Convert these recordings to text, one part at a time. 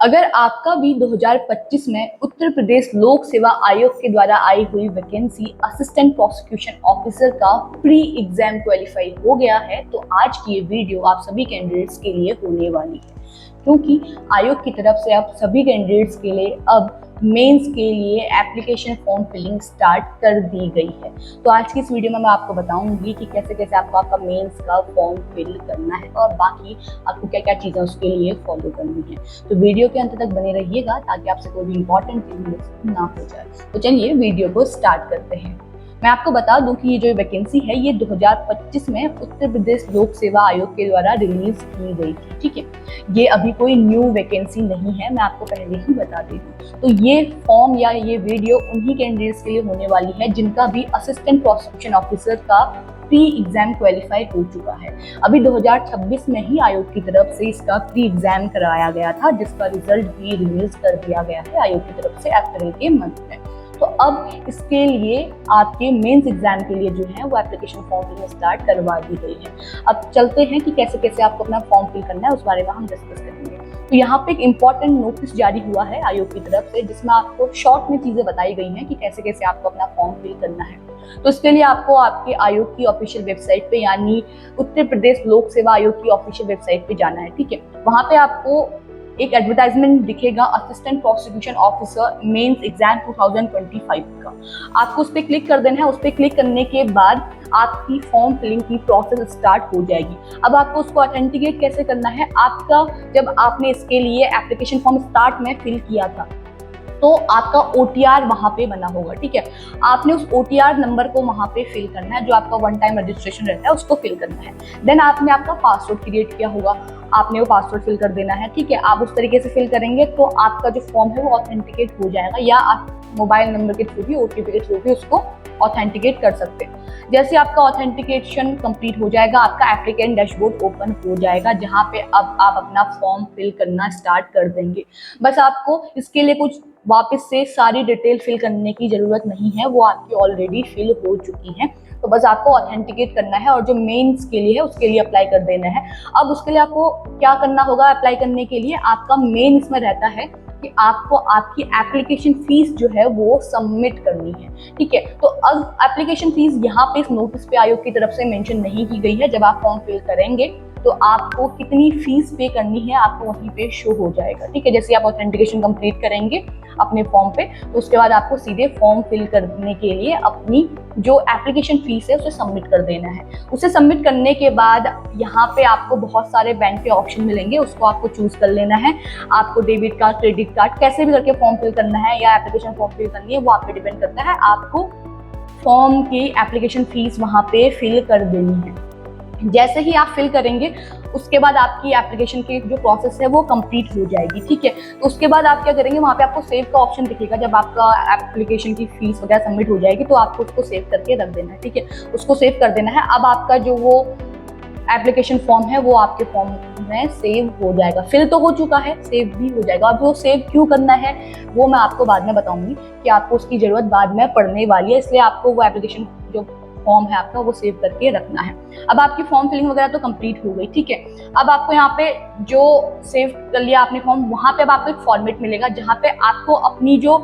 अगर आपका भी 2025 में उत्तर प्रदेश लोक सेवा आयोग के द्वारा आई हुई वैकेंसी असिस्टेंट प्रोसिक्यूशन ऑफिसर का प्री एग्जाम क्वालिफाई हो गया है तो आज की ये वीडियो आप सभी कैंडिडेट्स के लिए होने वाली है, क्योंकि आयोग की तरफ से आप सभी कैंडिडेट्स के लिए अब मेंस के लिए एप्लीकेशन फॉर्म फिलिंग स्टार्ट कर दी गई है। तो आज की इस वीडियो में मैं आपको बताऊंगी कि कैसे कैसे आपको आपका मेंस का फॉर्म फिल करना है और बाकी आपको क्या क्या चीज़ें उसके लिए फॉलो करनी है। तो वीडियो के अंत तक बने रहिएगा ताकि आपसे कोई भी इंपॉर्टेंट चीज़ मिस ना हो जाए। तो चलिए वीडियो को स्टार्ट करते हैं। मैं आपको बता दूं कि ये जो वैकेंसी है ये 2025 में उत्तर प्रदेश लोक सेवा आयोग के द्वारा रिलीज की गई थी। ठीक है, ये अभी कोई न्यू वैकेंसी नहीं है, मैं आपको पहले ही बता दी हूँ। तो ये फॉर्म या ये वीडियो उन्हीं कैंडिडेट्स के लिए होने वाली है जिनका भी असिस्टेंट प्रोसिक्यूशन ऑफिसर का प्री एग्जाम क्वालिफाई हो चुका है। अभी 2026 में ही आयोग की तरफ से इसका प्री एग्जाम कराया गया था, जिसका रिजल्ट भी रिलीज कर दिया गया है आयोग की तरफ से अप्रैल के मंथ में। तो अब इसके लिए आपके मेंस एग्जाम के लिए जो है वो एप्लीकेशन फॉर्म फिलिंग स्टार्ट करवा दी गई है। अब चलते हैं कि कैसे कैसे आपको अपना फॉर्म फिल करना है, उस बारे में हम डिस्कस करेंगे। तो यहाँ पे एक इम्पॉर्टेंट नोटिस जारी हुआ है आयोग की तरफ से, जिसमें आपको शॉर्ट में चीजें बताई गई हैं कि कैसे कैसे आपको अपना फॉर्म फिल करना है। तो इसके लिए आपको आपके आयोग की ऑफिशियल वेबसाइट पे यानी उत्तर प्रदेश लोक सेवा आयोग की ऑफिशियल वेबसाइट पे जाना है। ठीक है, वहां पे आपको एक एडवर्टाइजमेंट दिखेगा assistant prosecution officer mains exam 2025 का। आपको उस पर क्लिक कर देना है। उस पर क्लिक करने के बाद आपकी फॉर्म फिलिंग की प्रोसेस स्टार्ट हो जाएगी। अब आपको उसको ऑथेंटिकेट कैसे करना है, आपका जब आपने इसके लिए एप्लीकेशन फॉर्म स्टार्ट में फिल किया था तो आपका OTR वहां पे बना होगा। ठीक है, आपने उस OTR नंबर को वहां पे फिल करना है, जो आपका वन टाइम रजिस्ट्रेशन रहता है उसको फिल करना है। देन आपने आपका पासवर्ड क्रिएट किया होगा, आपने वो पासवर्ड फिल कर देना है। ठीक है, आप उस तरीके से फिल करेंगे तो आपका जो फॉर्म है वो ऑथेंटिकेट हो जाएगा, या आप मोबाइल नंबर के थ्रू भी OTP के थ्रू भी उसको ऑथेंटिकेट कर सकते हैं। जैसे आपका ऑथेंटिकेशन कंप्लीट हो जाएगा, आपका एप्लीकेंट डैशबोर्ड ओपन हो जाएगा, जहां पे अब आप अपना फॉर्म फिल करना स्टार्ट कर देंगे। बस आपको इसके लिए कुछ वापस से सारी डिटेल फिल करने की जरूरत नहीं है, वो आपकी ऑलरेडी फिल हो चुकी है। तो बस आपको ऑथेंटिकेट करना है और जो मेंस के लिए है उसके लिए अप्लाई कर देना है। अब उसके लिए आपको क्या करना होगा, अप्लाई करने के लिए आपका मेन इसमें रहता है कि आपको आपकी एप्लीकेशन फीस जो है वो सबमिट करनी है। ठीक है, तो अब एप्लीकेशन फीस यहाँ पे इस नोटिस पे आयोग की तरफ से मेंशन नहीं की गई है। जब आप फॉर्म फिल करेंगे तो आपको कितनी फीस पे करनी है आपको वहीं पे शो हो जाएगा। ठीक है, जैसे आप ऑथेंटिकेशन कंप्लीट करेंगे अपने फॉर्म पे तो उसके बाद आपको सीधे फॉर्म फिल करने के लिए अपनी जो एप्लीकेशन फीस है उसे सबमिट कर देना है। उसे सबमिट करने के बाद यहाँ पे आपको बहुत सारे बैंक के ऑप्शन मिलेंगे, उसको आपको चूज कर लेना है। आपको डेबिट कार्ड, क्रेडिट कार्ड, कैसे भी करके फॉर्म फिल करना है या एप्लीकेशन फॉर्म फिल करनी है वो आप पे डिपेंड करता है। आपको फॉर्म की एप्लीकेशन फीस वहाँ पे फिल कर देनी है। जैसे ही आप फिल करेंगे उसके बाद आपकी एप्लीकेशन की जो प्रोसेस है वो कंप्लीट हो जाएगी। ठीक है, तो उसके बाद आप क्या करेंगे, वहाँ पे आपको सेव का ऑप्शन दिखेगा। जब आपका एप्लीकेशन की फीस वगैरह सबमिट हो जाएगी तो आपको उसको सेव करके रख देना है। ठीक है, उसको सेव कर देना है। अब आपका जो वो एप्लीकेशन फॉर्म है वो आपके फॉर्म में सेव हो जाएगा। फिल तो हो चुका है, सेव भी हो जाएगा। अब वो सेव क्यों करना है वो मैं आपको बाद में बताऊंगी कि आपको उसकी जरूरत बाद में पड़ने वाली है, इसलिए आपको वो एप्लीकेशन जो फॉर्म है आपका वो सेव करके रखना है। अब आपकी फॉर्म फिलिंग वगैरह तो कंप्लीट हो गई। ठीक है, अब आपको यहाँ पे जो सेव कर लिया आपने फॉर्म, वहां पे अब आपको एक फॉर्मेट मिलेगा जहाँ पे आपको अपनी जो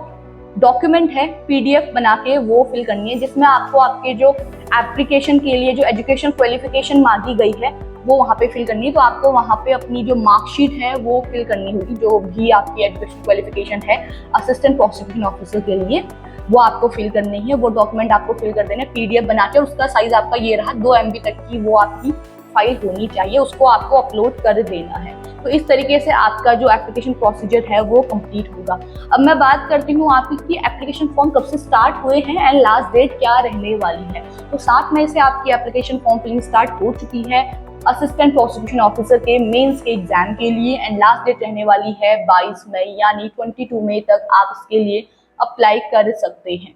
डॉक्यूमेंट है PDF बना के वो फिल करनी है, जिसमें आपको आपके जो एप्लीकेशन के लिए जो एजुकेशन क्वालिफिकेशन मांगी गई है वो वहाँ पे फिल करनी है। तो आपको वहाँ पे अपनी जो मार्कशीट है वो फिल करनी होगी, जो भी आपकी एजुकेशन क्वालिफिकेशन है असिस्टेंट प्रोसिक्यूशन ऑफिसर के लिए वो आपको फिल करनी है। वो डॉक्यूमेंट आपको फिल कर देना है PDF बना के। उसका साइज आपका ये रहा, 2 MB तक की वो आपकी फाइल होनी चाहिए, उसको आपको अपलोड कर देना है। तो इस तरीके से आपका जो एप्लीकेशन प्रोसीजर है वो कंप्लीट होगा। अब मैं बात करती हूँ आपकी एप्लीकेशन फॉर्म कब से स्टार्ट हुए हैं एंड लास्ट डेट क्या रहने वाली है। तो 7 मई से आपकी एप्लीकेशन फॉर्म फिलिंग स्टार्ट हो चुकी है असिस्टेंट प्रोसिक्यूशन ऑफिसर के मेंस के एग्जाम के लिए, एंड लास्ट डेट रहने वाली है 22 मई, यानी 22 मई तक आप इसके लिए अप्लाई कर सकते हैं।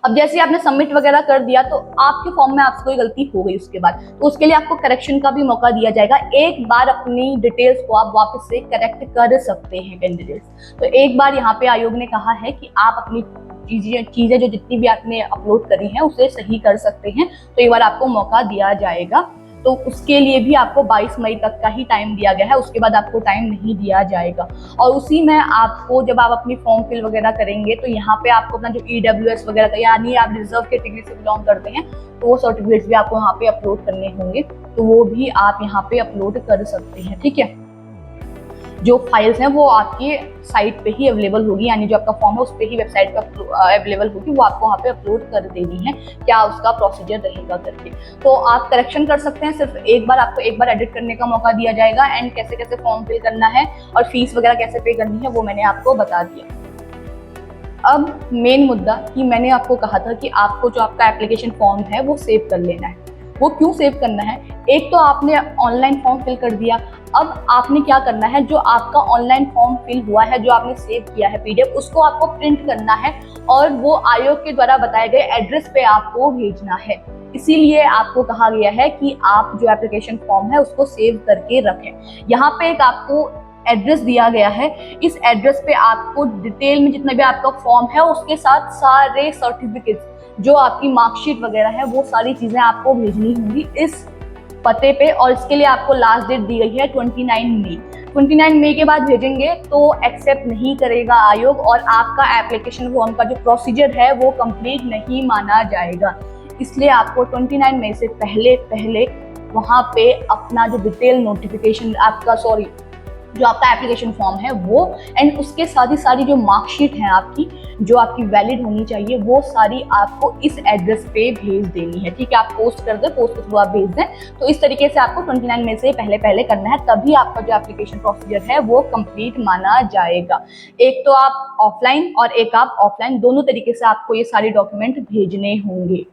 अब जैसे आपने सबमिट वगैरह कर दिया तो आपके फॉर्म में आपसे कोई गलती हो गई उसके बाद, तो उसके लिए आपको करेक्शन का भी मौका दिया जाएगा। एक बार अपनी डिटेल्स को आप वापस से करेक्ट कर सकते हैं कैंडिडेट्स। तो एक बार यहाँ पे आयोग ने कहा है कि आप अपनी चीजें जो जितनी भी आपने अपलोड करी हैं उसे सही कर सकते हैं, तो एक बार आपको मौका दिया जाएगा तो उसके लिए भी आपको 22 मई तक का ही टाइम दिया गया है, उसके बाद आपको टाइम नहीं दिया जाएगा। और उसी में आपको जब आप अपनी फॉर्म फिल वगैरह करेंगे तो यहाँ पे आपको अपना जो EWS वगैरह का, यानी आप रिजर्व कैटेगरी से बिलोंग करते हैं, तो वो सर्टिफिकेट्स भी आपको यहाँ पे अपलोड करने होंगे, तो वो भी आप यहाँ पे अपलोड कर सकते हैं। ठीक है, जो फाइल्स हैं वो आपकी साइट पे ही अवेलेबल होगी, यानी जो आपका फॉर्म है उस पे ही वेबसाइट पे अवेलेबल होगी, वो आपको वहाँ पे अपलोड कर देनी है, क्या उसका प्रोसीजर रहेगा करके। तो आप करेक्शन कर सकते हैं, सिर्फ एक बार आपको एक बार एडिट करने का मौका दिया जाएगा, एंड कैसे कैसे फॉर्म फिल करना है और फीस वगैरह कैसे पे करनी है वो मैंने आपको बता दिया। अब मेन मुद्दा कि मैंने आपको कहा था कि आपको जो आपका एप्लीकेशन फॉर्म है वो सेव कर लेना है। वो क्यों सेव करना है? एक तो आपने ऑनलाइन फॉर्म फिल कर दिया, अब आपने क्या करना है, जो आपका ऑनलाइन फॉर्म फिल हुआ है, जो आपने सेव किया है PDF, उसको आपको प्रिंट करना है और वो आयोग के द्वारा बताए गए एड्रेस पे आपको भेजना है। इसीलिए आपको कहा गया है कि आप जो एप्लीकेशन फॉर्म है उसको सेव करके रखें। यहाँ पे एक आपको एड्रेस दिया गया है, इस एड्रेस पे आपको डिटेल में जितना भी आपका फॉर्म है उसके साथ सारे सर्टिफिकेट्स, जो आपकी मार्कशीट वगैरह है, वो सारी चीजें आपको भेजनी होंगी इस पते पे। और इसके लिए आपको लास्ट डेट दी गई है 29 मई। 29 मई के बाद भेजेंगे तो एक्सेप्ट नहीं करेगा आयोग, और आपका एप्लीकेशन फॉर्म का जो प्रोसीजर है वो कंप्लीट नहीं माना जाएगा। इसलिए आपको 29 मई से पहले पहले वहाँ पे अपना जो डिटेल नोटिफिकेशन आपका, जो आपका एप्लीकेशन फॉर्म है वो, एंड उसके साथ ही सारी जो मार्कशीट है आपकी, जो आपकी वैलिड होनी चाहिए, वो सारी आपको इस एड्रेस पे भेज देनी है। ठीक है, आप पोस्ट कर दें, पोस्ट के थ्रू आप भेज दें। तो इस तरीके से आपको 29 मई से पहले पहले करना है, तभी आपका जो एप्लीकेशन प्रोसीजर है वो कंप्लीट माना जाएगा। एक तो आप ऑफलाइन और एक आप ऑफलाइन, दोनों तरीके से आपको ये सारे डॉक्यूमेंट भेजने होंगे।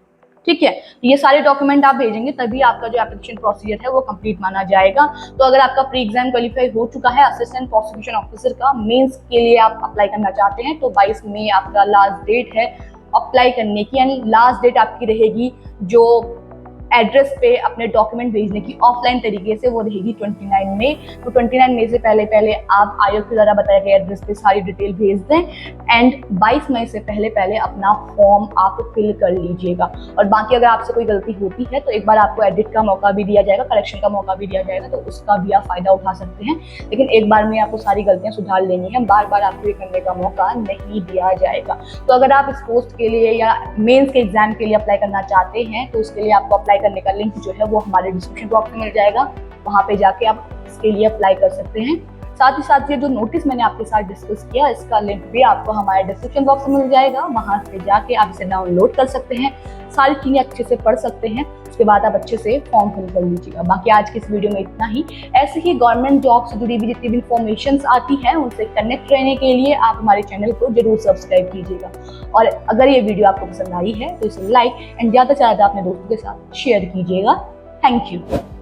ठीक है, ये सारे डॉक्यूमेंट आप भेजेंगे तभी आपका जो एप्लीकेशन प्रोसीजर है वो कंप्लीट माना जाएगा। तो अगर आपका प्री एग्जाम क्वालिफाई हो चुका है असिस्टेंट प्रोसिक्यूशन ऑफिसर का, मेंस के लिए आप अप्लाई करना चाहते हैं, तो 22 मई आपका लास्ट डेट है अप्लाई करने की, यानी लास्ट डेट आपकी रहेगी जो एड्रेस पे अपने डॉक्यूमेंट भेजने की ऑफलाइन तरीके से, वो रहेगी 29 मई। तो 29 मई से पहले पहले आप आयोग के द्वारा बताए गए एड्रेस पे सारी डिटेल भेज दें, एंड 22 मई से पहले पहले अपना फॉर्म आप फिल कर लीजिएगा। और बाकी अगर आपसे कोई गलती होती है तो एक बार आपको एडिट का मौका भी दिया जाएगा, करेक्शन का मौका भी दिया जाएगा, तो उसका भी आप फायदा उठा सकते हैं। लेकिन एक बार में आपको सारी गलतियां सुधार लेनी है, बार बार आपको ये करने का मौका नहीं दिया जाएगा। तो अगर आप इस पोस्ट के लिए या मेंस के एग्जाम के लिए अप्लाई करना चाहते हैं तो उसके लिए आपको अप्लाई करने का लिंक जो है वो हमारे डिस्क्रिप्शन बॉक्स में मिल जाएगा, वहां पे जाके आप इसके लिए अप्लाई कर सकते हैं। साथ ही साथ ये जो नोटिस मैंने आपके साथ डिस्कस किया, इसका लिंक भी आपको हमारे डिस्क्रिप्शन बॉक्स में मिल जाएगा, वहां पे जाके आप इसे डाउनलोड कर सकते हैं, सारी चीजें अच्छे से पढ़ सकते हैं, उसके बाद आप अच्छे से फॉर्म फिल कर लीजिएगा। बाकी आज की इस वीडियो में इतना ही। ऐसे ही गवर्नमेंट जॉब से जुड़ी हुई जितनी भी इन्फॉर्मेशन आती है उनसे कनेक्ट रहने के लिए आप हमारे चैनल को जरूर सब्सक्राइब कीजिएगा। और अगर ये वीडियो आपको पसंद आई है तो इसे लाइक एंड ज़्यादा से ज़्यादा अपने दोस्तों के साथ शेयर कीजिएगा। Thank you.